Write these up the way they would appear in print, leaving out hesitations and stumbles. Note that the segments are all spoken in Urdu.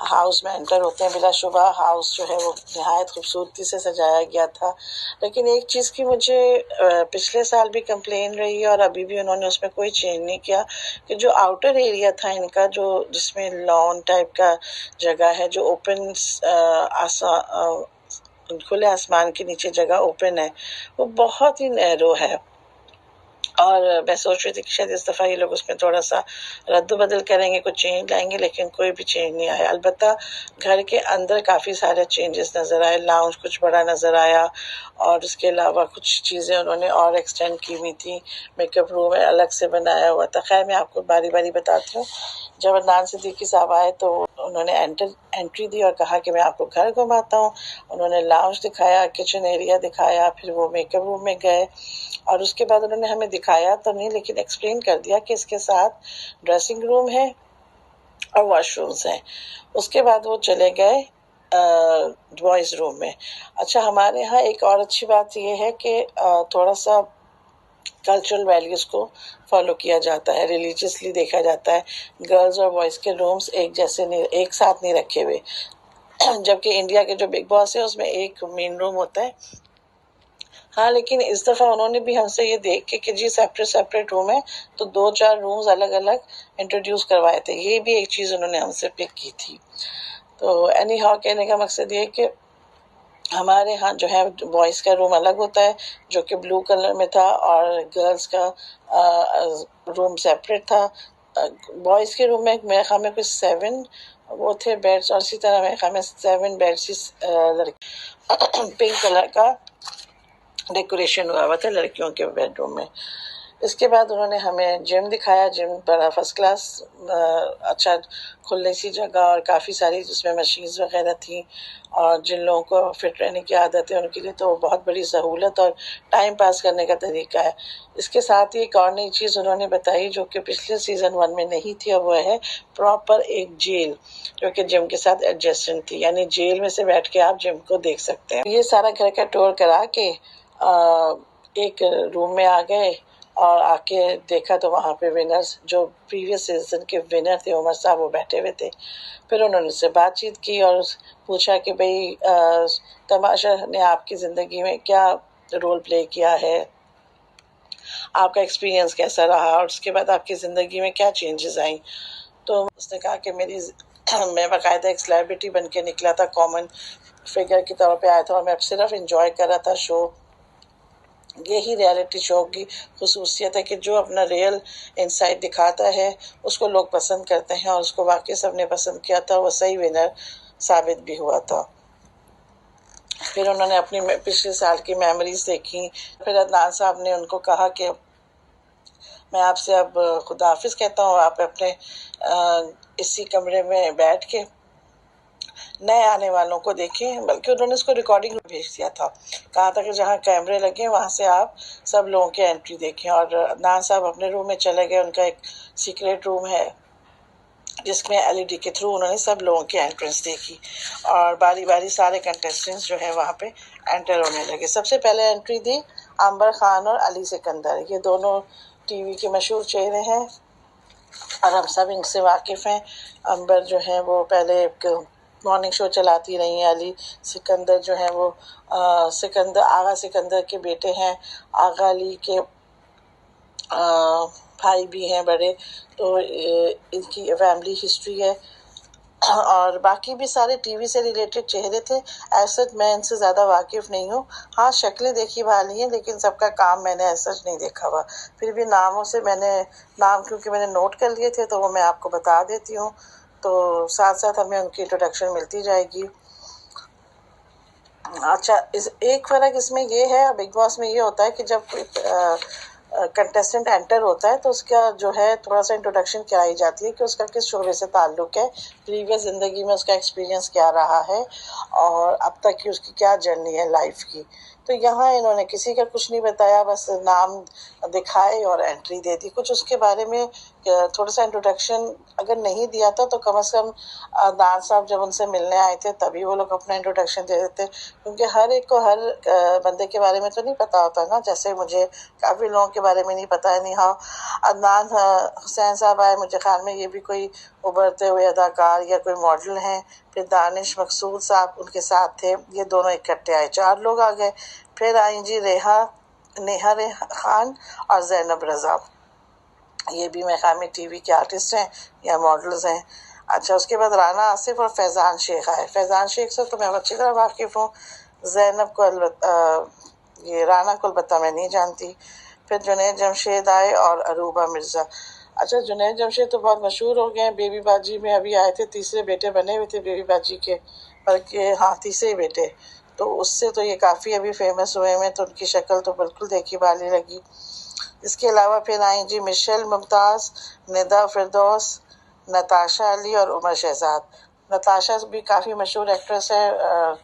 ہاؤس میں انٹر ہوتے ہیں بلا شبہ ہاؤس جو ہے وہ نہایت خوبصورتی سے سجایا گیا تھا. لیکن ایک چیز کی مجھے پچھلے سال بھی کمپلین رہی اور ابھی بھی انہوں نے اس میں کوئی چینج نہیں کیا کہ جو آؤٹر ایریا تھا ان کا جو جس میں لان ٹائپ کا جگہ ہے جو اوپن کھلے آسمان کے نیچے جگہ اوپن ہے وہ بہت ہی نیرو ہے. اور میں سوچ رہی تھی کہ شاید اس دفعہ یہ لوگ اس میں تھوڑا سا رد و بدل کریں گے, کچھ چینج لائیں گے, لیکن کوئی بھی چینج نہیں آیا. البتہ گھر کے اندر کافی سارے چینجز نظر آئے. لاؤنج کچھ بڑا نظر آیا اور اس کے علاوہ کچھ چیزیں انہوں نے اور ایکسٹینڈ کی ہوئی تھی. میک اپ روم الگ سے بنایا ہوا تھا. خیر میں آپ کو باری باری بتاتی ہوں. جب عدنان صدیقی صاحب آئے تو انہوں نے انٹری دی اور کہا کہ میں آپ کو گھر گھماتا ہوں. انہوں نے لاؤنج دکھایا, کچن ایریا دکھایا, پھر وہ میک اپ روم میں گئے اور اس کے بعد انہوں نے ہمیں دکھایا تو نہیں لیکن ایکسپلین کر دیا کہ اس کے ساتھ ڈریسنگ روم ہے اور واش رومز ہیں. اس کے بعد وہ چلے گئے بوائز روم میں. اچھا ہمارے ہاں ایک اور اچھی بات یہ ہے کہ تھوڑا سا کلچرل ویلیوز کو فالو کیا جاتا ہے, ریلیجیسلی دیکھا جاتا ہے. گرلز اور بوائز کے رومز ایک جیسے نہیں, ایک ساتھ نہیں رکھے ہوئے, جبکہ انڈیا کے جو بگ باس ہے اس میں ایک مین روم ہوتا ہے. ہاں لیکن اس دفعہ انہوں نے بھی ہم سے یہ دیکھ کے کہ جی سیپریٹ روم ہے تو 2-4 رومز الگ الگ انٹروڈیوس کروائے تھے. یہ بھی ایک چیز انہوں نے ہم سے پک کی تھی. تو اینی ہاؤ کہنے کا مقصد یہ کہ ہمارے ہاں جو ہے بوائز کا روم الگ ہوتا ہے جو کہ بلو کلر میں تھا اور گرلز کا روم سیپریٹ تھا. بوائز کے روم میں میرے خیال میں کچھ 7 وہ تھے بیڈس اور اسی طرح میرے خیال میں 7 بیڈس پنک کلر کا ڈیکوریشن ہوا تھا لڑکیوں کے بیڈ روم میں. اس کے بعد انہوں نے ہمیں جم دکھایا. جم بڑا فرسٹ کلاس, اچھا کھلنے سی جگہ اور کافی ساری جس میں مشینز وغیرہ تھیں اور جن لوگوں کو فٹ رہنے کی عادت ہے ان کے لیے تو بہت بڑی سہولت اور ٹائم پاس کرنے کا طریقہ ہے. اس کے ساتھ ہی ایک اور نئی چیز انہوں نے بتائی جو کہ پچھلے سیزن 1 میں نہیں تھی, اور وہ ہے پراپر ایک جیل جو کہ جم کے ساتھ ایڈجسٹنٹ تھی, یعنی جیل میں سے بیٹھ کے آپ جم کو دیکھ سکتے ہیں. یہ سارا گھر کا ٹور کرا کے ایک روم میں آ گئے اور آ کے دیکھا تو وہاں پہ ونرز جو پریویس سیزن کے ونر تھے عمر صاحب وہ بیٹھے ہوئے تھے. پھر انہوں نے اس سے بات چیت کی اور پوچھا کہ بھئی تماشا نے آپ کی زندگی میں کیا رول پلے کیا ہے, آپ کا ایکسپیرینس کیسا رہا اور اس کے بعد آپ کی زندگی میں کیا چینجز آئیں. تو اس نے کہا کہ میں باقاعدہ ایک سیلیبریٹی بن کے نکلا تھا, کامن فگر کی طور پہ آیا تھا اور میں صرف انجوائے کر رہا تھا شو. یہی ریئلٹی شو کی خصوصیت ہے کہ جو اپنا ریئل انسائٹ دکھاتا ہے اس کو لوگ پسند کرتے ہیں اور اس کو واقعی سب نے پسند کیا تھا. وہ صحیح ونر ثابت بھی ہوا تھا. پھر انہوں نے اپنی پچھلے سال کی میموریز دیکھی. پھر عدنان صاحب نے ان کو کہا کہ میں آپ سے اب خداحافظ کہتا ہوں, آپ اپنے اسی کمرے میں بیٹھ کے نئے آنے والوں کو دیکھیں. بلکہ انہوں نے اس کو ریکارڈنگ میں بھیج دیا تھا, کہا تھا کہ جہاں کیمرے لگے وہاں سے آپ سب لوگوں کی انٹری دیکھیں. اور عدنان صاحب اپنے روم میں چلے گئے. ان کا ایک سیکریٹ روم ہے جس میں LED کے تھرو انہوں نے سب لوگوں کی انٹرنس دیکھی اور باری باری سارے کنٹیسٹنٹس جو ہے وہاں پہ انٹر ہونے لگے. سب سے پہلے انٹری دی عنبر خان اور علی سکندر. یہ دونوں ٹی وی کے مشہور چہرے ہیں اور ہم سب ان سے واقف ہیں. عنبر جو ہیں وہ پہلے ایک مارننگ شو چلاتی رہی ہیں. علی سکندر جو ہیں وہ آغا سکندر کے بیٹے ہیں, آغا علی کے بھائی بھی ہیں بڑے. تو ان کی فیملی ہسٹری ہے اور باقی بھی سارے ٹی وی سے ریلیٹڈ چہرے تھے. ایسا میں ان سے زیادہ واقف نہیں ہوں. ہاں شکلیں دیکھی بھالی ہیں لیکن سب کا کام میں نے ایسا نہیں دیکھا ہوا. پھر بھی ناموں سے میں نے نام کیونکہ میں نے نوٹ کر لیے تھے تو وہ میں آپ کو بتا دیتی ہوں. تو ساتھ ساتھ ہمیں ان کی انٹروڈکشن ملتی جائے گی. اچھا ایک فرق اس میں یہ ہے, بگ باس میں یہ ہوتا ہے کہ جب کوئی کنٹیسٹنٹ انٹر ہوتا ہے تو اس کا جو ہے تھوڑا سا انٹروڈکشن کرائی جاتی ہے کہ اس کا کس شعبے سے تعلق ہے, پریویس زندگی میں اس کا ایکسپیرینس کیا رہا ہے اور اب تک کی اس کی کیا جرنی ہے لائف کی. تو یہاں انہوں نے کسی کا کچھ نہیں بتایا، بس نام دکھائے اور انٹری دے دی. کچھ اس کے بارے میں تھوڑا سا انٹروڈکشن اگر نہیں دیا تھا تو کم از کم دان صاحب جب ان سے ملنے آئے تھے تبھی وہ لوگ اپنا انٹروڈکشن دے دیتے، کیونکہ ہر ایک کو ہر بندے کے بارے میں تو نہیں پتا ہوتا نا. جیسے مجھے کافی لوگوں کے بارے میں نہیں پتا ہے. نہیں ہاں، عدنان حسین صاحب آئے، مجھے خیال میں یہ بھی کوئی ابھرتے ہوئے اداکار یا کوئی ماڈل ہیں. پھر دانش مقصود صاحب ان کے ساتھ تھے، یہ دونوں اکٹھے آئے، 4 لوگ آ گئے. پھر آئیں جی نیہا خان اور زینب رضا، یہ بھی مقامی ٹی وی کے آرٹسٹ ہیں یا ماڈلز ہیں. اچھا، اس کے بعد رانا آصف اور فیضان شیخ آئے. فیضان شیخ سے تو میں اچھی طرح واقف ہوں، زینب کو یہ رانا کو البتہ میں نہیں جانتی. پھر جنید جمشید آئے اور عروبہ مرزا. اچھا، جنید جمشید تو بہت مشہور ہو گئے ہیں، بیبی باجی میں ابھی آئے تھے، تیسرے بیٹے بنے ہوئے تھے بیبی باجی کے، بلکہ ہاں تیسرے بیٹے، تو اس سے تو یہ کافی ابھی فیمس ہوئے ہیں، تو ان کی شکل تو بالکل دیکھی بالی لگی. اس کے علاوہ پھر آئیں جی مشیل ممتاز، ندا فردوس، نتاشا علی اور عمر شہزاد. نتاشا بھی کافی مشہور ایکٹریس ہے،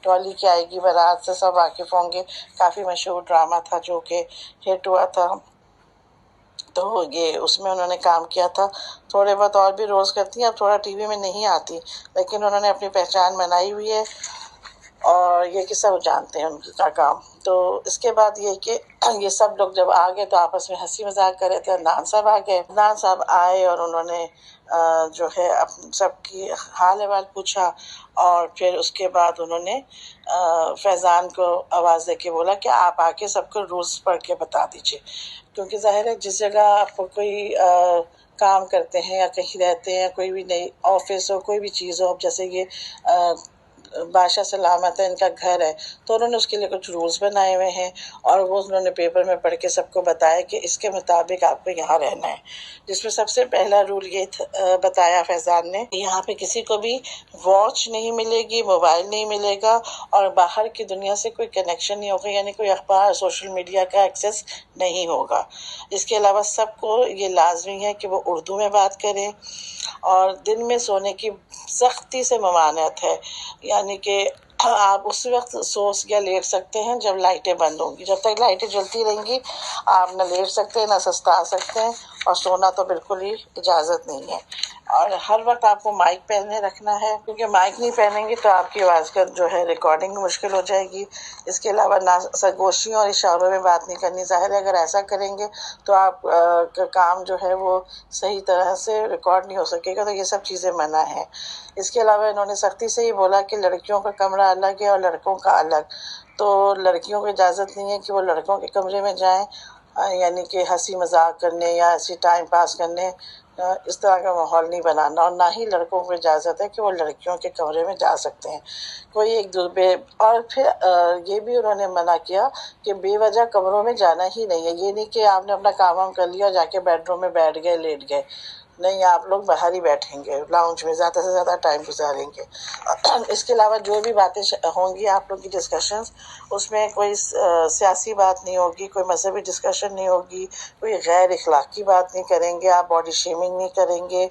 ٹوالی کی آئے گی بارات سے سب واقف ہوں گے. کافی مشہور ڈرامہ تھا جو کہ ہٹ ہوا تھا، تو یہ اس میں انہوں نے کام کیا تھا. تھوڑے بہت اور بھی رولز کرتی ہیں، اب تھوڑا ٹی وی میں نہیں آتی، لیکن انہوں نے اپنی پہچان بنائی ہوئی ہے اور یہ کہ سب جانتے ہیں ان کا کام. تو اس کے بعد یہ کہ یہ سب لوگ جب آ گئے تو آپس میں ہنسی مذاق کر رہے تھے. عدنان صاحب آ گئے، عدنان صاحب آئے اور انہوں نے جو ہے سب کی حال احوال پوچھا، اور پھر اس کے بعد انہوں نے فیضان کو آواز دے کے بولا کہ آپ آ کے سب کو رولز پڑھ کے بتا دیجئے، کیونکہ ظاہر ہے جس جگہ آپ کو کوئی کام کرتے ہیں یا کہیں رہتے ہیں، کوئی بھی نئی آفس ہو، کوئی بھی چیز ہو، جیسے یہ بادشاہ سلامت ہے، ان کا گھر ہے، تو انہوں نے اس کے لیے کچھ رولز بنائے ہوئے ہیں اور وہ انہوں نے پیپر میں پڑھ کے سب کو بتایا کہ اس کے مطابق آپ کو یہاں رہنا ہے. جس میں سب سے پہلا رول یہ بتایا فیضان نے، یہاں پہ کسی کو بھی واچ نہیں ملے گی، موبائل نہیں ملے گا، اور باہر کی دنیا سے کوئی کنیکشن نہیں ہوگا، یعنی کوئی اخبار سوشل میڈیا کا ایکسس نہیں ہوگا. اس کے علاوہ سب کو یہ لازمی ہے کہ وہ اردو میں بات کریں، اور دن میں سونے کی سختی سے ممانعت ہے، یعنی کہ آپ اس وقت سو یا لیٹ سکتے ہیں جب لائٹیں بند ہوں گی. جب تک لائٹیں جلتی رہیں گی آپ نہ لیٹ سکتے ہیں نہ سستا سکتے ہیں، اور سونا تو بالکل ہی اجازت نہیں ہے. اور ہر وقت آپ کو مائک پہنے رکھنا ہے، کیونکہ مائک نہیں پہنیں گے تو آپ کی آواز کا جو ہے ریکارڈنگ مشکل ہو جائے گی. اس کے علاوہ سرگوشیوں اور اشاروں میں بات نہیں کرنی. ظاہر ہے اگر ایسا کریں گے تو آپ کا کام جو ہے وہ صحیح طرح سے ریکارڈ نہیں ہو سکے گا، تو یہ سب چیزیں منع ہیں. اس کے علاوہ انہوں نے سختی سے ہی بولا کہ لڑکیوں کا کمرہ الگ ہے اور لڑکوں کا الگ، تو لڑکیوں کو اجازت نہیں ہے کہ وہ لڑکوں کے کمرے میں جائیں، یعنی کہ ہنسی مذاق کرنے یا ایسی ٹائم پاس کرنے، اس طرح کا ماحول نہیں بنانا. اور نہ ہی لڑکوں کو اجازت ہے کہ وہ لڑکیوں کے کمرے میں جا سکتے ہیں. کوئی ایک دوسرے، اور پھر یہ بھی انہوں نے منع کیا کہ بے وجہ کمروں میں جانا ہی نہیں ہے. یہ نہیں کہ آپ نے اپنا کام وام کر لیا اور جا کے بیڈ روم میں بیٹھ گئے، لیٹ گئے، نہیں، آپ لوگ باہر ہی بیٹھیں گے، لاؤنج میں زیادہ سے زیادہ ٹائم گزاریں گے. اس کے علاوہ جو بھی باتیں ہوں گی آپ لوگ کی ڈسکشنز، اس میں کوئی سیاسی بات نہیں ہوگی، کوئی مذہبی ڈسکشن نہیں ہوگی، کوئی غیر اخلاقی بات نہیں کریں گے، آپ باڈی شیمنگ نہیں کریں گے.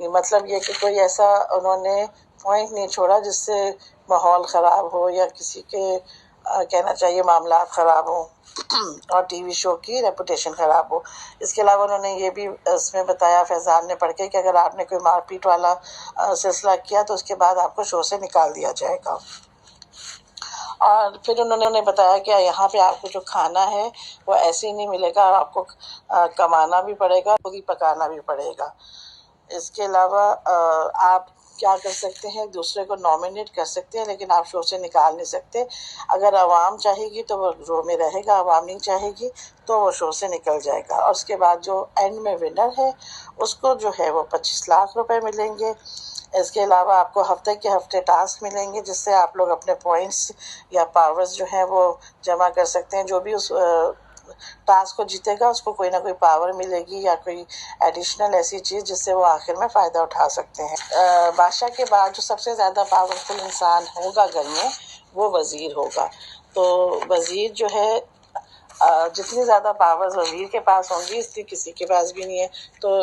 مطلب یہ کہ کوئی ایسا انہوں نے پوائنٹ نہیں چھوڑا جس سے ماحول خراب ہو یا کسی کے کہنا چاہیے معاملات خراب ہوں اور ٹی وی شو کی ریپوٹیشن خراب ہو. اس کے علاوہ انہوں نے یہ بھی اس میں بتایا فیضان نے پڑھ کے کہ اگر آپ نے کوئی مار پیٹ والا سلسلہ کیا تو اس کے بعد آپ کو شو سے نکال دیا جائے گا. اور پھر انہوں نے بتایا کہ یہاں پہ آپ کو جو کھانا ہے وہ ایسے ہی نہیں ملے گا، آپ کو کمانا بھی پڑے گا، خود ہی پکانا بھی پڑے گا. اس کے علاوہ آپ کیا کر سکتے ہیں، دوسرے کو نامینیٹ کر سکتے ہیں، لیکن آپ شو سے نکال نہیں سکتے. اگر عوام چاہے گی تو وہ شو میں رہے گا، عوام نہیں چاہے گی تو وہ شو سے نکل جائے گا. اور اس کے بعد جو اینڈ میں ونر ہے اس کو جو ہے وہ 25 لاکھ روپے ملیں گے. اس کے علاوہ آپ کو ہفتے کے ہفتے ٹاسک ملیں گے جس سے آپ لوگ اپنے پوائنٹس یا پاورز جو ہیں وہ جمع کر سکتے ہیں. جو بھی اس ٹاسک کو جیتے گا اس کو کوئی نہ کوئی پاور ملے گی یا کوئی ایڈیشنل ایسی چیز جس سے وہ آخر میں فائدہ اٹھا سکتے ہیں. بادشاہ کے بعد جو سب سے زیادہ پاورفل انسان ہوگا گھر میں وہ وزیر ہوگا. تو وزیر جو ہے جتنی زیادہ پاورز وزیر کے پاس ہوں گی اتنی کسی کے پاس بھی نہیں ہے. تو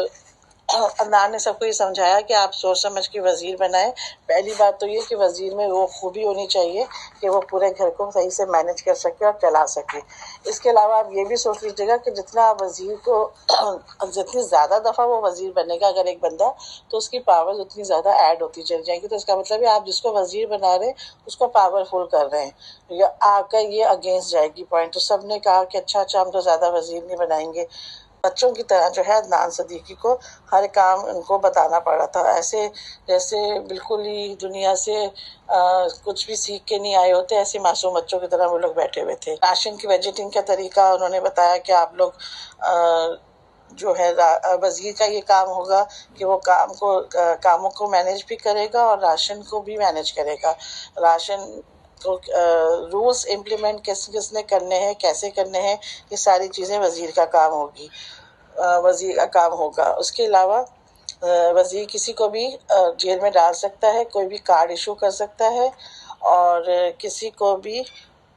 عدنان نے سب کو یہ سمجھایا کہ آپ سوچ سمجھ کے وزیر بنائیں. پہلی بات تو یہ کہ وزیر میں وہ خوبی ہونی چاہیے کہ وہ پورے گھر کو صحیح سے مینج کر سکے اور چلا سکے. اس کے علاوہ آپ یہ بھی سوچ لیجیے گا کہ جتنا آپ وزیر کو جتنی زیادہ دفعہ وہ وزیر بنے گا اگر ایک بندہ تو اس کی پاور اتنی زیادہ ایڈ ہوتی چلی جائے گی. تو اس کا مطلب ہے آپ جس کو وزیر بنا رہے ہیں اس کو پاورفل کر رہے ہیں. یا آپ کا یہ اگینسٹ جائے گی پوائنٹ. تو سب نے کہا کہ اچھا ہم تو زیادہ وزیر نہیں بنائیں گے. بچوں کی طرح جو ہے عدنان صدیقی کو ہر کام ان کو بتانا پڑا تھا، ایسے جیسے بالکل ہی دنیا سے کچھ بھی سیکھ کے نہیں آئے ہوتے، ایسے معصوم بچوں کی طرح وہ لوگ بیٹھے ہوئے تھے. راشن کی بجٹنگ کا طریقہ انہوں نے بتایا کہ آپ لوگ جو ہے وزیر کا یہ کام ہوگا کہ وہ کاموں کو مینیج بھی کرے گا اور راشن کو بھی مینیج کرے گا. راشن تو رولز امپلیمنٹ کس نے کرنے ہیں، کیسے کرنے ہیں، یہ ساری چیزیں وزیر کا کام ہوگی، وزیر کا کام ہوگا. اس کے علاوہ وزیر کسی کو بھی جیل میں ڈال سکتا ہے، کوئی بھی کارڈ ایشو کر سکتا ہے اور کسی کو بھی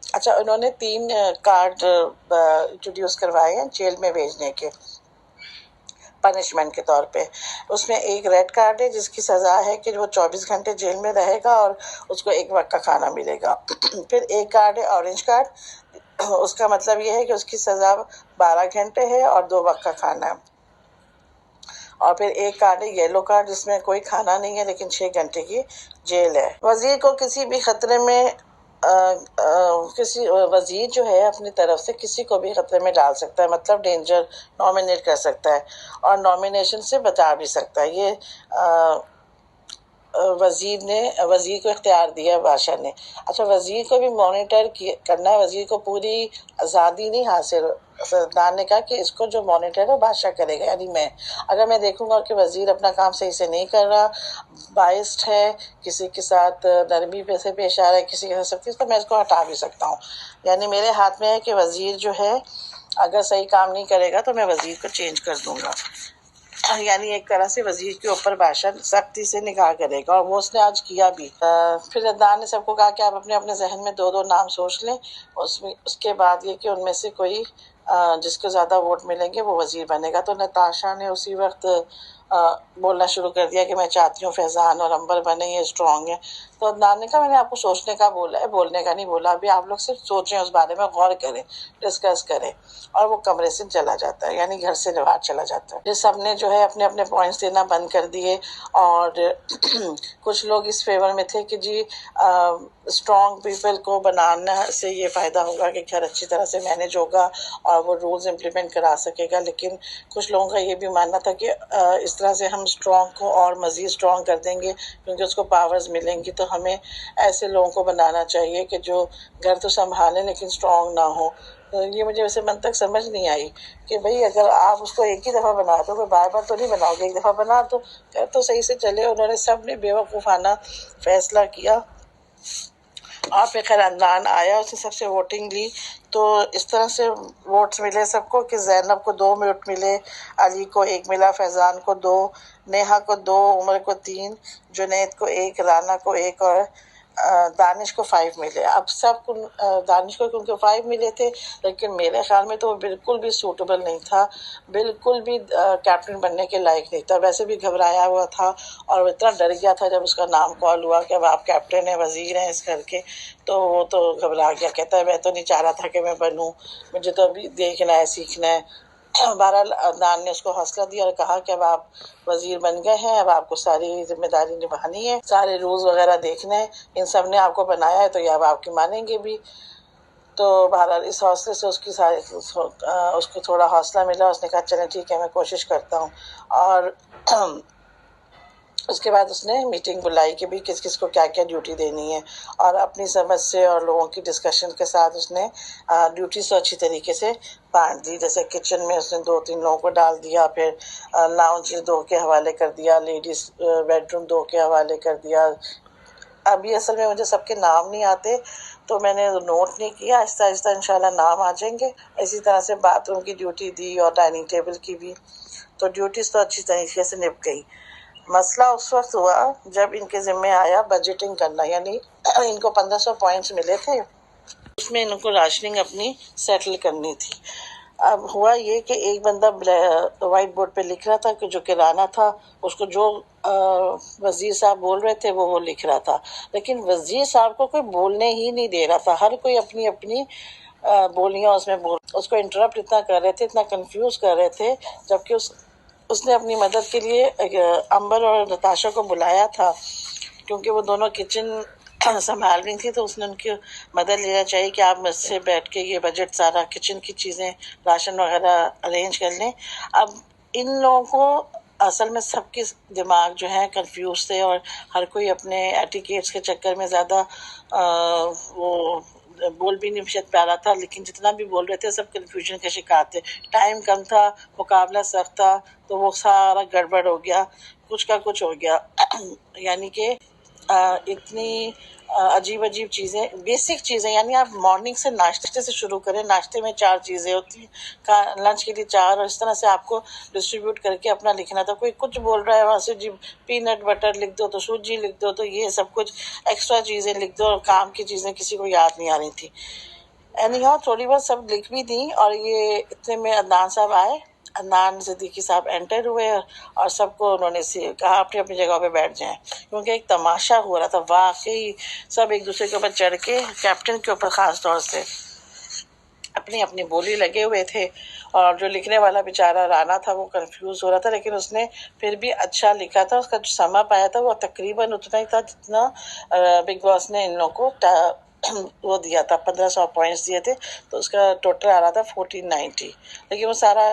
اچھا انہوں نے 3 کارڈ انٹروڈیوس کروائے ہیں جیل میں بھیجنے کے پنشمنٹ کے طور پہ. اس میں ایک ریڈ کارڈ ہے جس کی سزا ہے کہ وہ 24 گھنٹے جیل میں رہے گا اور اس کو 1 وقت کا کھانا ملے گا. پھر ایک کارڈ ہے اورنج کارڈ، اس کا مطلب یہ ہے کہ اس کی سزا 12 گھنٹے ہے اور 2 وقت کا کھانا ہے. اور پھر ایک کارڈ ہے یلو کارڈ جس میں کوئی کھانا نہیں ہے لیکن 6 گھنٹے کی جیل ہے. وزیر کو کسی بھی خطرے میں کسی وزیر جو ہے اپنی طرف سے کسی کو بھی خطرے میں ڈال سکتا ہے، مطلب ڈینجر نامینیٹ کر سکتا ہے اور نامینیشن سے بچا بھی سکتا ہے. یہ وزیر کو اختیار دیا بادشاہ نے. اچھا وزیر کو بھی مانیٹر کرنا ہے، وزیر کو پوری آزادی نہیں حاصل. عدنان نے کہا کہ اس کو جو مانیٹر ہے بادشاہ کرے گا، یعنی میں اگر میں دیکھوں گا کہ وزیر اپنا کام صحیح سے نہیں کر رہا، بائسڈ ہے، کسی کے ساتھ نرمی سے پیش آ رہا ہے، کسی کے ساتھ سختی، تو میں اس کو ہٹا بھی سکتا ہوں. یعنی میرے ہاتھ میں ہے کہ وزیر جو ہے اگر صحیح کام نہیں کرے گا تو میں وزیر کو چینج کر دوں گا. یعنی ایک طرح سے وزیر کے اوپر بادشاہ سختی سے نگاہ کرے گا اور وہ اس نے آج کیا بھی. پھر عدنان نے سب کو کہا کہ آپ اپنے اپنے ذہن میں 2 نام سوچ لیں، اس کے بعد یہ کہ ان میں سے کوئی جس کو زیادہ ووٹ ملیں گے وہ وزیر بنے گا. تو نتاشا نے اسی وقت بولنا شروع کر دیا کہ میں چاہتی ہوں فیضان اور امبر بنے، یہ اسٹرانگ ہے. تو عدنان نے کہا میں نے آپ کو سوچنے کا بولا ہے، بولنے کا نہیں بولا. ابھی آپ لوگ صرف سوچیں، اس بارے میں غور کریں، ڈسکس کریں. اور وہ کمرے سے چلا جاتا ہے، یعنی گھر سے باہر چلا جاتا ہے. یہ سب نے جو ہے اپنے اپنے پوائنٹس دینا بند کر دیے اور کچھ لوگ اس فیور میں تھے کہ جی اسٹرانگ پیپل کو بنانا سے یہ فائدہ ہوگا کہ گھر اچھی طرح سے مینیج ہوگا اور وہ رولز امپلیمنٹ کرا سکے گا. لیکن کچھ لوگوں کا یہ بھی ماننا تھا کہ اس طرح سے ہم اسٹرانگ کو اور مزید اسٹرانگ کر دیں گے کیونکہ اس کو پاورز ملیں گی. تو ہمیں ایسے لوگوں کو بنانا چاہیے کہ جو گھر تو سنبھالیں لیکن اسٹرانگ نہ ہو. یہ مجھے ویسے من تک سمجھ نہیں آئی کہ بھئی اگر آپ اس کو ایک ہی دفعہ بنا دو، کوئی بار بار تو نہیں بناؤ گے، ایک دفعہ بنا تو صحیح سے چلے. انہوں نے سب نے بیوقوفانہ فیصلہ کیا اور پھر خیر عدنان آیا، اس نے سب سے ووٹنگ لی. تو اس طرح سے ووٹس ملے سب کو کہ زینب کو 2 ووٹ ملے، علی کو 1 ملا، فیضان کو 2، نیہا کو 2، عمر کو 3، جنید کو 1، رانا کو 1 اور دانش کو 5 ملے. اب سب کو دانش کو کیونکہ 5 ملے تھے لیکن میرے خیال میں تو وہ بالکل بھی سوٹیبل نہیں تھا، بالکل بھی کیپٹن بننے کے لائق نہیں تھا. ویسے بھی گھبرایا ہوا تھا اور وہ اتنا ڈر گیا تھا جب اس کا نام کال ہوا کہ اب آپ کیپٹن ہیں، وزیر ہیں اس گھر کے. تو وہ تو گھبرا گیا، کہتا ہے میں تو نہیں چاہ رہا تھا کہ میں بنوں، مجھے تو ابھی دیکھنا ہے، سیکھنا ہے. بہرحال عدنان نے اس کو حوصلہ دیا اور کہا کہ اب آپ وزیر بن گئے ہیں، اب آپ کو ساری ذمہ داری نبھانی ہے، سارے رولز وغیرہ دیکھنے ہیں، ان سب نے آپ کو بنایا ہے تو یہ اب آپ کی مانیں گے بھی. تو بہرحال اس حوصلے سے اس کو تھوڑا حوصلہ ملا. اس نے کہا چلیں ٹھیک ہے میں کوشش کرتا ہوں. اور اس کے بعد اس نے میٹنگ بلائی کہ بھی کس کس کو کیا کیا ڈیوٹی دینی ہے اور اپنی سمجھ سے اور لوگوں کی ڈسکشن کے ساتھ اس نے ڈیوٹیز تو اچھی طریقے سے بانٹ دی. جیسے کچن میں اس نے 2-3 لوگوں کو ڈال دیا، پھر لاؤنج 2 کے حوالے کر دیا، لیڈیز بیڈ روم 2 کے حوالے کر دیا. ابھی اصل میں مجھے سب کے نام نہیں آتے تو میں نے نوٹ نہیں کیا، آہستہ آہستہ انشاءاللہ نام آ جائیں گے. اسی طرح سے باتھ روم کی ڈیوٹی دی اور ڈائننگ ٹیبل کی بھی. تو ڈیوٹیز تو اچھی طریقے سے نپ گئی. مسئلہ اس وقت ہوا جب ان کے ذمہ آیا بجٹنگ کرنا، یعنی ان کو 1500 پوائنٹس ملے تھے، اس میں ان کو راشننگ اپنی سیٹل کرنی تھی. اب ہوا یہ کہ ایک بندہ وائٹ بورڈ پہ لکھ رہا تھا کہ جو کرانا تھا اس کو جو وزیر صاحب بول رہے تھے وہ لکھ رہا تھا، لیکن وزیر صاحب کو کوئی بولنے ہی نہیں دے رہا تھا، ہر کوئی اپنی اپنی بولیاں اس میں اس کو انٹرپٹ اتنا کر رہے تھے، اتنا کنفیوز کر رہے تھے، جبکہ اس نے اپنی مدد کے لیے امبر اور نتاشا کو بلایا تھا، کیونکہ وہ دونوں کچن سنبھال رہی تھی، تو اس نے ان کی مدد لینا چاہیے کہ آپ مجھ سے بیٹھ کے یہ بجٹ سارا کچن کی چیزیں راشن وغیرہ ارینج کر لیں۔ اب ان لوگوں کو اصل میں سب کے دماغ جو ہیں کنفیوز تھے، اور ہر کوئی اپنے ایٹیکیٹس کے چکر میں زیادہ وہ بول بھی نہیں شاید پا رہا تھا، لیکن جتنا بھی بول رہے تھے سب کنفیوژن کا شکار تھے۔ ٹائم کم تھا، مقابلہ سخت تھا، تو وہ سارا گڑبڑ ہو گیا، کچھ کا کچھ ہو گیا۔ یعنی کہ اتنی عجیب عجیب چیزیں، بیسک چیزیں، یعنی آپ مارننگ سے ناشتے سے شروع کریں، ناشتے میں 4 چیزیں ہوتی ہیں، لنچ کے لیے 4، اور اس طرح سے آپ کو ڈسٹریبیوٹ کر کے اپنا لکھنا تھا۔ کوئی کچھ بول رہا ہے وہاں سے جی پینٹ بٹر لکھ دو، تو سوجی لکھ دو، تو یہ سب کچھ ایکسٹرا چیزیں لکھ دو، اور کام کی چیزیں کسی کو یاد نہیں آ رہی تھی۔ اینی ہاؤ تھوڑی بہت سب لکھ بھی دیں، اور یہ اتنے میں عدنان صاحب آئے، عدنان صدیقی صاحب انٹر ہوئے، اور سب کو انہوں نے کہا اپنی اپنی جگہ پہ بیٹھ جائیں، کیونکہ ایک تماشا ہو رہا تھا واقعی۔ سب ایک دوسرے کے اوپر چڑھ کے، کیپٹن کے اوپر خاص طور سے اپنی اپنی بولی لگے ہوئے تھے، اور جو لکھنے والا بیچارہ رانا تھا وہ کنفیوز ہو رہا تھا، لیکن اس نے پھر بھی اچھا لکھا تھا۔ اس کا جو سما پایا تھا وہ تقریباً اتنا ہی تھا جتنا بگ باس نے ان لوگوں کو وہ دیا تھا، 1500 پوائنٹس دیے تھے، تو اس کا ٹوٹل آ رہا تھا 1490، لیکن وہ سارا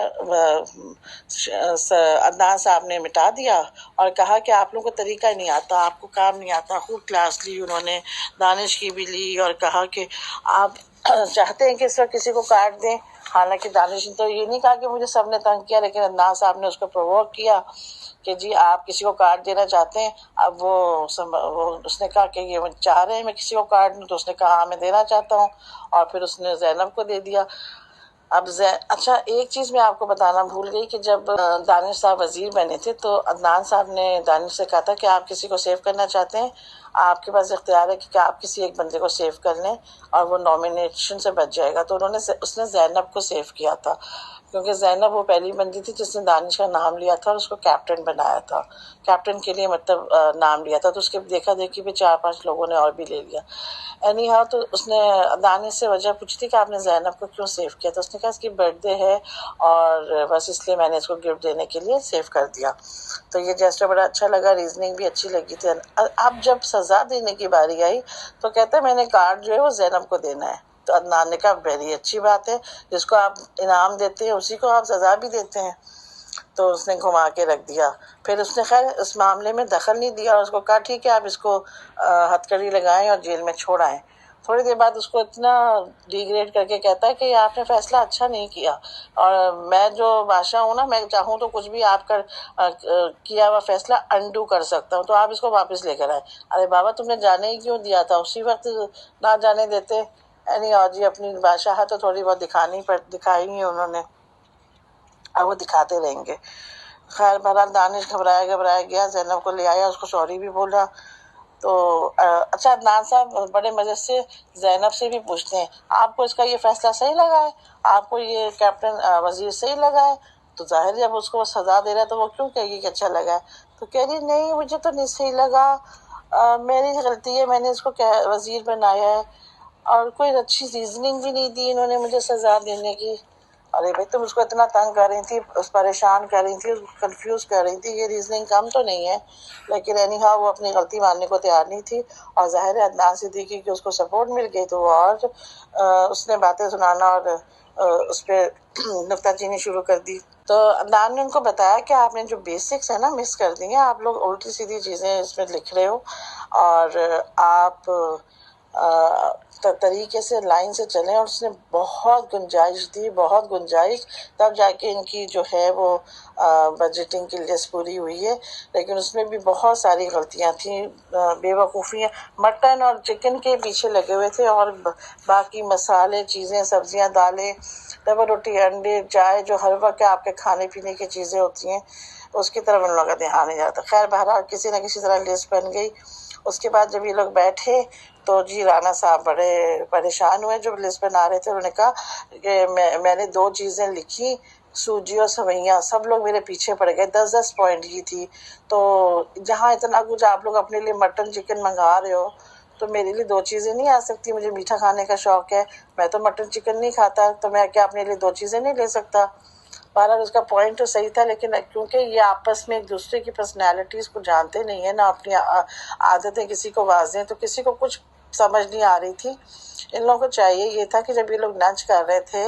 عدنان صاحب نے مٹا دیا اور کہا کہ آپ لوگوں کو طریقہ نہیں آتا، آپ کو کام نہیں آتا۔ خوب کلاس لی انہوں نے، دانش کی بھی لی، اور کہا کہ آپ چاہتے ہیں کہ اس وقت کسی کو کاٹ دیں، حالانکہ دانش نے تو یہ نہیں کہا کہ مجھے سب نے تنگ کیا، لیکن عدنان صاحب نے اس کو پرووک کیا کہ جی آپ کسی کو کارڈ دینا چاہتے ہیں۔ اب وہ اس نے کہا کہ یہ چاہ رہے ہیں میں کسی کو کارڈ دوں، تو اس نے کہا ہاں میں دینا چاہتا ہوں، اور پھر اس نے زینب کو دے دیا۔ اب اچھا ایک چیز میں آپ کو بتانا بھول گئی کہ جب دانش صاحب وزیر بنے تھے تو عدنان صاحب نے دانش سے کہا تھا کہ آپ کسی کو سیو کرنا چاہتے ہیں، آپ کے پاس اختیار ہے کہ آپ کسی ایک بندے کو سیو کر لیں اور وہ نامینیشن سے بچ جائے گا، تو اس نے زینب کو سیو کیا تھا، کیونکہ زینب وہ پہلی بندی تھی جس نے دانش کا نام لیا تھا اور اس کو کیپٹن بنایا تھا، کیپٹن کے لیے مطلب نام لیا تھا، تو اس کے دیکھا دیکھی پہ 4-5 لوگوں نے اور بھی لے لیا۔ اینی ہاؤ تو اس نے دانش سے وجہ پوچھی تھی کہ آپ نے زینب کو کیوں سیو کیا، تو اس نے کہا اس کی برتھ ڈے ہے اور بس اس لیے میں نے اس کو گفٹ دینے کے لیے سیو کر دیا۔ تو یہ جیسے بڑا اچھا لگا، ریزننگ بھی اچھی لگی تھی۔ اب جب سزا دینے کی باری آئی تو کہتے ہیں میں نے کارڈ جو ہے وہ زینب کو دینا ہے، تو عدنان نے کہا بڑی اچھی بات ہے، جس کو آپ انعام دیتے ہیں اسی کو آپ سزا بھی دیتے ہیں، تو اس نے گھما کے رکھ دیا۔ پھر اس نے خیر اس معاملے میں دخل نہیں دیا، اور اس کو کہا ٹھیک ہے آپ اس کو ہتھ کڑی لگائیں اور جیل میں چھوڑائیں۔ تھوڑی دیر بعد اس کو اتنا ڈی گریڈ کر کے کہتا ہے کہ آپ نے فیصلہ اچھا نہیں کیا، اور میں جو بادشاہ ہوں نا، میں چاہوں تو کچھ بھی آپ کا کیا ہوا فیصلہ انڈو کر سکتا ہوں، تو آپ اس کو واپس لے کر آئے۔ ارے بابا تم نے جانے ہی کیوں دیا تھا، اسی وقت نہ جانے دیتے۔ اور جی اپنی بادشاہ تو تھوڑی بہت دکھائی ہی انہوں نے، اب وہ دکھاتے رہیں گے۔ خیر بہرحال دانش گھبرایا گیا، زینب کو لے آیا، اس کو سوری بھی بولا۔ تو اچھا عدنان صاحب بڑے مزے سے زینب سے بھی پوچھتے ہیں آپ کو اس کا یہ فیصلہ صحیح لگا ہے، آپ کو یہ کیپٹن وزیر صحیح لگا ہے، تو ظاہر جب اس کو سزا دے رہا ہے تو وہ کیوں کہے گی کہ اچھا لگا ہے، تو کہہ رہی نہیں مجھے تو نہیں صحیح لگا، میری غلطی ہے، میں نے اس کو وزیر بنایا ہے، اور کوئی اچھی ریزننگ بھی نہیں دی انہوں نے مجھے سزا دینے کی۔ ارے بھائی تم اس کو اتنا تنگ کر رہی تھی، پریشان کر رہی تھی، کنفیوز کر رہی تھی، یہ ریزننگ کم تو نہیں ہے، لیکن اینی ہاؤ وہ اپنی غلطی ماننے کو تیار نہیں تھی، اور ظاہر ہے عدنان صدیقی کی اس کو سپورٹ مل گئی تو وہ اور اس نے باتیں سنانا اور اس پہ نکتہ چینی شروع کر دی۔ تو عدنان نے ان کو بتایا کہ آپ نے جو بیسکس ہے نا مس کر دی ہیں، آپ لوگ الٹی سیدھی چیزیں اس میں لکھ رہے ہو، اور آپ طریقے سے لائن سے چلیں، اور اس نے بہت گنجائش دی، بہت گنجائش، تب جا کے ان کی جو ہے وہ بجٹنگ کی لسٹ پوری ہوئی ہے، لیکن اس میں بھی بہت ساری غلطیاں تھیں، بے وقوفیاں، مٹن اور چکن کے پیچھے لگے ہوئے تھے، اور باقی مسالے چیزیں، سبزیاں، دالیں، ڈبل روٹی، انڈے، چائے، جو ہر وقت آپ کے کھانے پینے کی چیزیں ہوتی ہیں اس کی طرف ان لوگوں کا دھیان نہیں جاتا۔ خیر بہرحال کسی نہ کسی طرح لسٹ بن گئی۔ اس کے بعد جب یہ لوگ بیٹھے تو جی رانا صاحب بڑے پریشان ہوئے جو لسٹ بنا رہے تھے. انہوں نے کہا کہ میں نے 2 چیزیں لکھی، سوجی اور سوئیاں، سب لوگ میرے پیچھے پڑ گئے. 10 پوائنٹ کی تھی. تو جہاں اتنا کچھ آپ لوگ اپنے لیے مٹن چکن منگا رہے ہو تو میرے لیے 2 چیزیں نہیں آ سکتی. مجھے میٹھا کھانے کا شوق ہے، میں تو مٹن چکن نہیں کھاتا، تو میں کیا اپنے لیے 2 چیزیں نہیں لے سکتا. بہرحال اس کا پوائنٹ تو صحیح تھا، لیکن کیونکہ یہ آپس میں ایک دوسرے کی پرسنالٹیز کو جانتے نہیں ہیں، نہ اپنی عادتیں کسی کو واضح ہیں، تو کسی کو کچھ سمجھ نہیں آ رہی تھی. ان لوگوں کو چاہیے یہ تھا کہ جب یہ لوگ لنچ کر رہے تھے،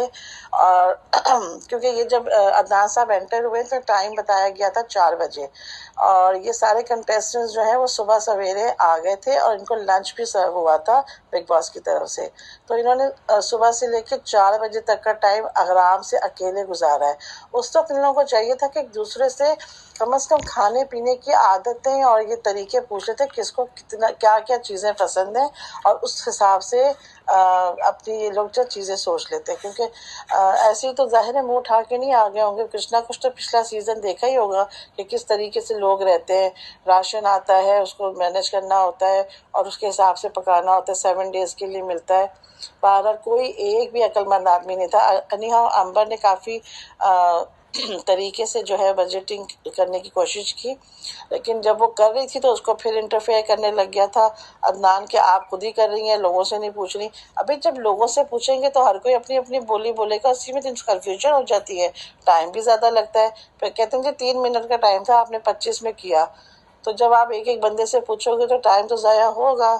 اور کیونکہ یہ جب عدنان صاحب انٹر ہوئے تو ٹائم بتایا گیا تھا 4 بجے، اور یہ سارے کنٹیسٹنٹس جو ہیں وہ صبح سویرے آ گئے تھے، اور ان کو لنچ بھی سرو ہوا تھا بگ باس کی طرف سے. تو انہوں نے صبح سے لے کے 4 بجے تک کا ٹائم آرام سے اکیلے گزارا ہے. اس وقت ان لوگوں کو چاہیے تھا کہ ایک دوسرے سے کم از کم کھانے پینے کی عادتیں اور یہ طریقے پوچھ لیتے کس کو کتنا کیا کیا چیزیں پسند ہیں، اور اس حساب سے اپنی یہ لوگ جو چیزیں سوچ لیتے ہیں. کیونکہ ایسے ہی تو ظاہر ہے منہ اٹھا کے نہیں آگے ہوں گے، کچھ نہ کچھ تو پچھلا سیزن دیکھا ہی ہوگا کہ کس طریقے سے لوگ رہتے ہیں. راشن آتا ہے، اس کو مینیج کرنا ہوتا ہے اور اس کے حساب سے پکانا ہوتا ہے، 7 ڈیز کے لیے ملتا ہے. بہرحال کوئی ایک بھی عقل مند آدمی نہیں تھا. انیہا امبر نے کافی طریقے سے جو ہے بجٹنگ کرنے کی کوشش کی، لیکن جب وہ کر رہی تھی تو اس کو پھر انٹرفیئر کرنے لگ گیا تھا عدنان کہ آپ خود ہی کر رہی ہیں، لوگوں سے نہیں پوچھ رہی. ابھی جب لوگوں سے پوچھیں گے تو ہر کوئی اپنی اپنی بولی بولے گا، اسی میں کنفیوژن ہو جاتی ہے، ٹائم بھی زیادہ لگتا ہے. پھر کہتے ہیں کہ 3 منٹ کا ٹائم تھا، آپ نے 25 میں کیا. تو جب آپ ایک ایک بندے سے پوچھو گے تو ٹائم تو ضائع ہوگا.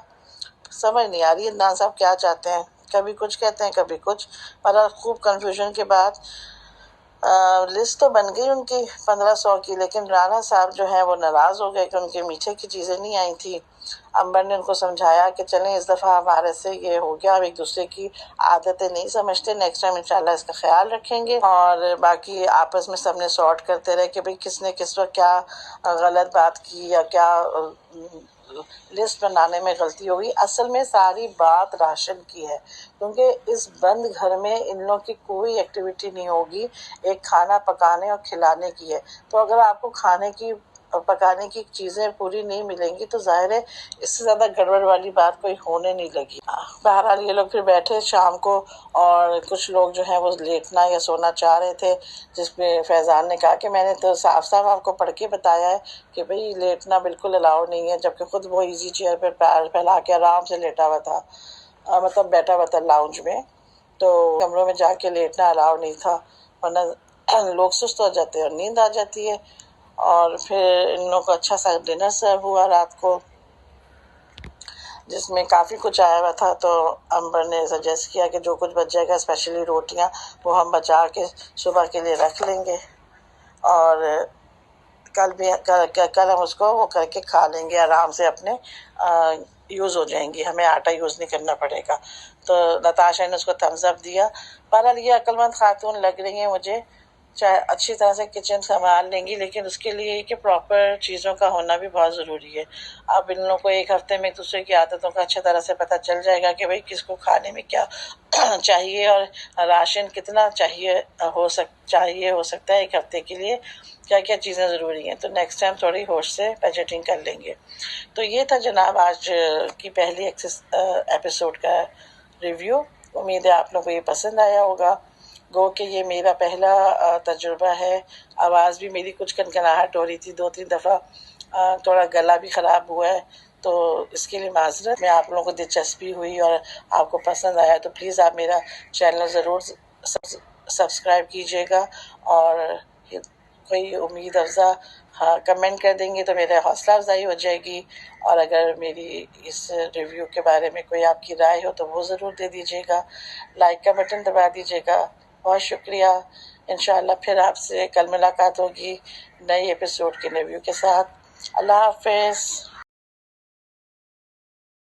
سمجھ نہیں آ رہی عدنان صاحب کیا چاہتے ہیں، کبھی کچھ کہتے ہیں کبھی کچھ. پر خوب کنفیوژن کے بعد لسٹ تو بن گئی ان کی 1500 کی، لیکن رانا صاحب جو ہیں وہ ناراض ہو گئے کہ ان کے میٹھے کی چیزیں نہیں آئی تھی. امبر نے ان کو سمجھایا کہ چلیں اس دفعہ ہمارے سے یہ ہو گیا، ہم ایک دوسرے کی عادتیں نہیں سمجھتے، نیکسٹ ٹائم انشاءاللہ اس کا خیال رکھیں گے. اور باقی آپس میں سب نے سارٹ کرتے رہے کہ بھئی کس نے کس وقت کیا غلط بات کی یا کیا لسٹ بنانے میں غلطی ہوگی. اصل میں ساری بات راشن کی ہے، کیونکہ اس بند گھر میں ان لوگ کی کوئی ایکٹیویٹی نہیں ہوگی، ایک کھانا پکانے اور کھلانے کی ہے. تو اگر آپ کو کھانے کی اور پکانے کی چیزیں پوری نہیں ملیں گی تو ظاہر ہے اس سے زیادہ گڑبڑ والی بات کوئی ہونے نہیں لگی. بہرحال یہ لوگ پھر بیٹھے شام کو، اور کچھ لوگ جو ہیں وہ لیٹنا یا سونا چاہ رہے تھے، جس میں فیضان نے کہا کہ میں نے تو صاف صاف آپ کو پڑھ کے بتایا ہے کہ بھئی لیٹنا بالکل الاؤ نہیں ہے، جبکہ خود وہ ایزی چیئر پہ پیر پھیلا کے آرام سے لیٹا ہوا تھا، مطلب بیٹھا ہوا تھا لاؤنج میں. تو کمروں میں جا کے لیٹنا الاؤ نہیں تھا، ورنہ لوگ سست ہو جاتے ہیں اور نیند آ جاتی ہے. اور پھر ان لوگوں کو اچھا سا ڈنر سرو ہوا رات کو، جس میں کافی کچھ آیا ہوا تھا. تو امبر نے سجیسٹ کیا کہ جو کچھ بچ جائے گا اسپیشلی روٹیاں وہ ہم بچا کے صبح کے لیے رکھ لیں گے، اور کل ہم اس کو وہ کر کے کھا لیں گے آرام سے، اپنے یوز ہو جائیں گی، ہمیں آٹا یوز نہیں کرنا پڑے گا. تو نتاشا نے اس کو تھمز اپ دیا. بہرحال یہ عقل مند خاتون لگ رہی ہیں مجھے، چاہے اچھی طرح سے کچن سنبھال لیں گی، لیکن اس کے لیے کہ پراپر چیزوں کا ہونا بھی بہت ضروری ہے. اب ان لوگوں کو ایک ہفتے میں ایک دوسرے کی عادتوں کا اچھی طرح سے پتہ چل جائے گا کہ بھئی کس کو کھانے میں کیا چاہیے، اور راشن کتنا چاہیے ہو سکتا ہے ایک ہفتے کے لیے، کیا کیا چیزیں ضروری ہیں. تو نیکسٹ ٹائم تھوڑی ہوش سے بجٹنگ کر لیں گے. تو یہ تھا جناب آج کی پہلی ایپیسوڈ کا ریویو. امید ہے آپ لوگوں کو یہ پسند آیا ہوگا. گو کہ یہ میرا پہلا تجربہ ہے. آواز بھی میری کچھ کنکناہٹ ہو رہی تھی 2-3 دفعہ، تھوڑا گلا بھی خراب ہوا ہے، تو اس کے لیے معذرت. میں آپ لوگوں کو دلچسپی ہوئی اور آپ کو پسند آیا تو پلیز آپ میرا چینل ضرور سبسکرائب کیجیے گا، اور کوئی امید افزا کمنٹ کر دیں گے تو میرا حوصلہ افزائی ہو جائے گی. اور اگر میری اس ریویو کے بارے میں کوئی آپ کی رائے ہو تو وہ ضرور دے دیجیے گا. لائک کا بٹن دبا دیجیے گا. بہت شکریہ. انشاءاللہ پھر آپ سے کل ملاقات ہوگی نئی ایپیسوڈ کے ریویو کے ساتھ. اللہ حافظ.